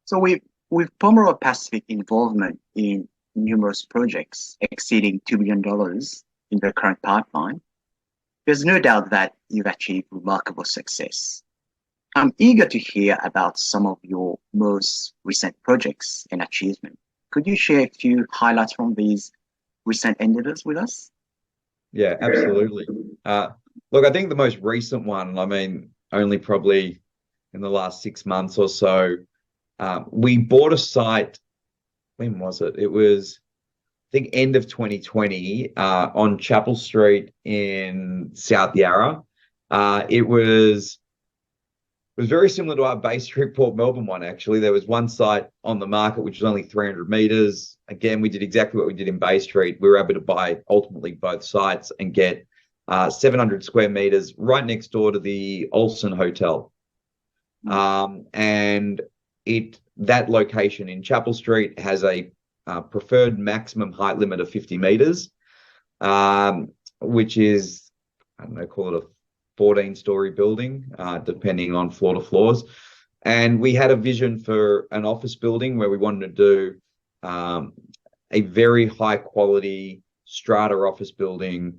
So with Pomeroy Pacific involvement in numerous projects exceeding $2 billion in the current pipeline, there's no doubt that you've achieved remarkable success. I'm eager to hear about some of your most recent projects and achievements. Could you share a few highlights from these recent endeavors with us? Yeah, absolutely. Uh, Look, I think the most recent one, I mean, only probably in the last 6 months or so, we bought a site. When was it? It was, I think, end of 2020 on Chapel Street in South Yarra. It was very similar to our Bay Street Port Melbourne one, actually. There was one site on the market which was only 300 meters. Again, we did exactly what we did in Bay Street. We were able to buy ultimately both sites and get 700 square meters right next door to the Olsen Hotel. And that location in Chapel Street has a preferred maximum height limit of 50 meters, which is, I don't know, call it a 14-story building, depending on floor to floors. And we had a vision for an office building where we wanted to do a very high quality strata office building,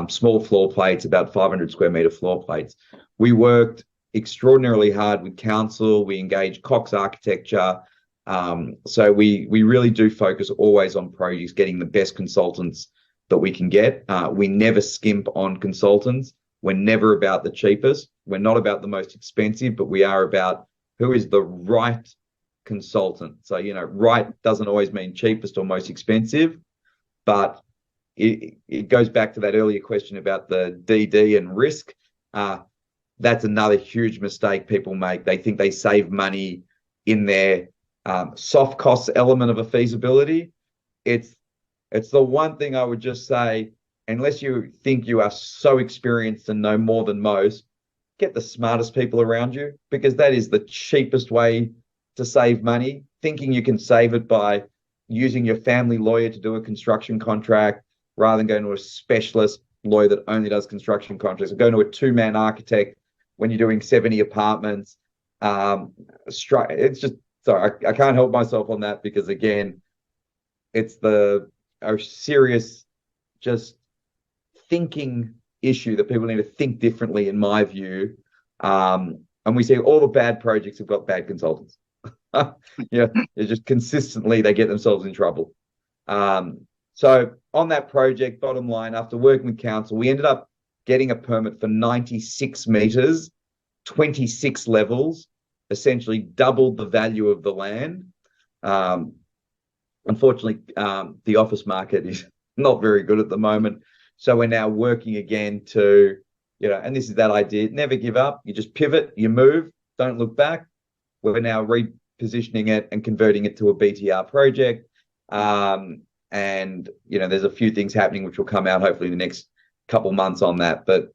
small floor plates, about 500 square meter floor plates. We worked extraordinarily hard with council. We engaged Cox Architecture. So we really do focus always on projects, getting the best consultants that we can get. We never skimp on consultants. We're never about the cheapest. We're not about the most expensive, but we are about who is the right consultant. So, right doesn't always mean cheapest or most expensive, but it goes back to that earlier question about the DD and risk. That's another huge mistake people make. They think they save money in their soft costs element of a feasibility. It's the one thing I would just say, unless you think you are so experienced and know more than most, get the smartest people around you, because that is the cheapest way to save money. Thinking you can save it by using your family lawyer to do a construction contract rather than going to a specialist lawyer that only does construction contracts, or going to a two-man architect when you're doing 70 apartments. It's just, sorry, I can't help myself on that, because again, it's a serious just thinking issue that people need to think differently, in my view. And we see all the bad projects have got bad consultants. Yeah, it's just consistently they get themselves in trouble. So on that project, bottom line, after working with council, we ended up getting a permit for 96 meters, 26 levels, essentially doubled the value of the land. Unfortunately, the office market is not very good at the moment. So we're now working again to, and this is that idea, never give up. You just pivot, you move, don't look back. We're now repositioning it and converting it to a BTR project. And, there's a few things happening which will come out hopefully in the next couple months on that, but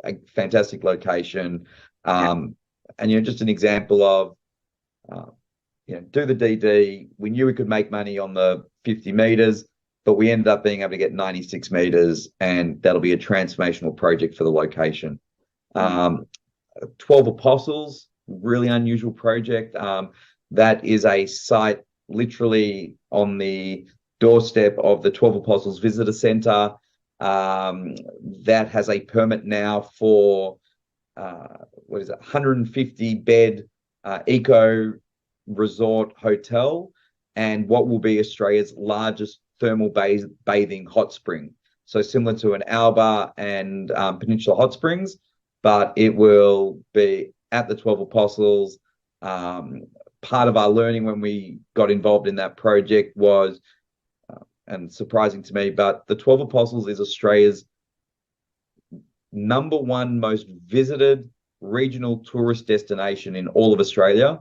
a fantastic location. And, just an example of, do the DD. We knew we could make money on the 50 meters, but we ended up being able to get 96 meters, and that'll be a transformational project for the location. 12 Apostles, really unusual project. That is a site literally on the doorstep of the 12 Apostles Visitor Centre. That has a permit now for, 150 bed eco resort hotel, and what will be Australia's largest thermal bathing hot spring. So similar to an Alba and Peninsula Hot Springs, but it will be at the 12 Apostles. Part of our learning when we got involved in that project was, and surprising to me, but the 12 Apostles is Australia's #1 most visited regional tourist destination in all of Australia,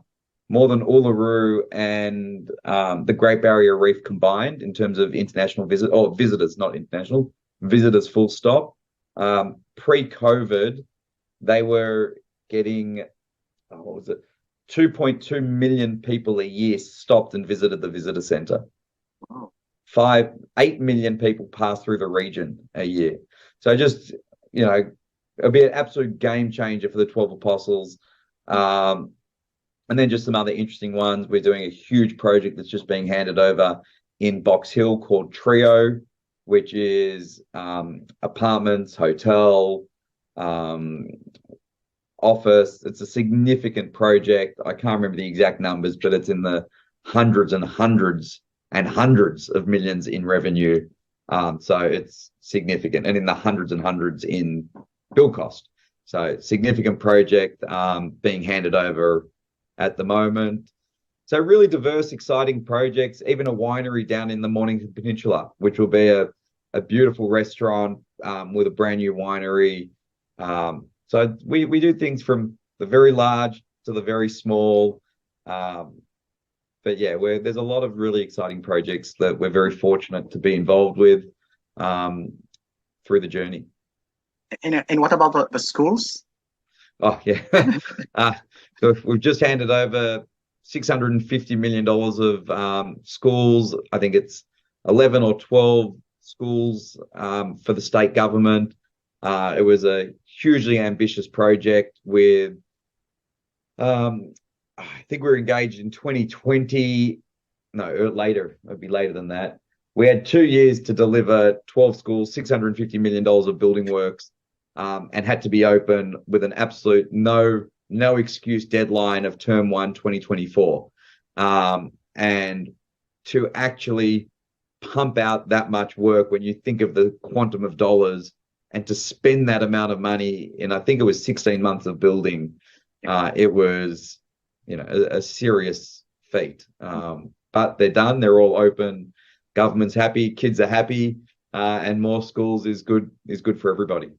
more than Uluru and the Great Barrier Reef combined in terms of international visitors, not international visitors, full stop. Pre-COVID, they were getting, 2.2 million people a year stopped and visited the visitor centre. Wow. 8 million people pass through the region a year. So just, it'll be an absolute game changer for the 12 Apostles. And then just some other interesting ones. We're doing a huge project that's just being handed over in Box Hill called Trio, which is apartments, hotel, um, office. It's a significant project. I can't remember the exact numbers, but it's in the hundreds and hundreds and hundreds of millions in revenue. So it's significant, and in the hundreds and hundreds in build cost. So significant project being handed over at the moment. So really diverse, exciting projects, even a winery down in the Mornington Peninsula, which will be a beautiful restaurant with a brand new winery. So we do things from the very large to the very small. But yeah, there's a lot of really exciting projects that we're very fortunate to be involved with through the journey. And what about the schools? Oh yeah. So we've just handed over $650 million of schools. I think it's 11 or 12 schools for the state government. It was a hugely ambitious project with, I think we were engaged in 2020. No, later. It'd be later than that. We had 2 years to deliver 12 schools, $650 million of building works, and had to be open with an absolute no excuse deadline of term 1, 2024. And to actually pump out that much work when you think of the quantum of dollars and to spend that amount of money in, I think it was 16 months of building, it was, a serious feat. But they're done. They're all open. Government's happy. Kids are happy. And more schools is good for everybody.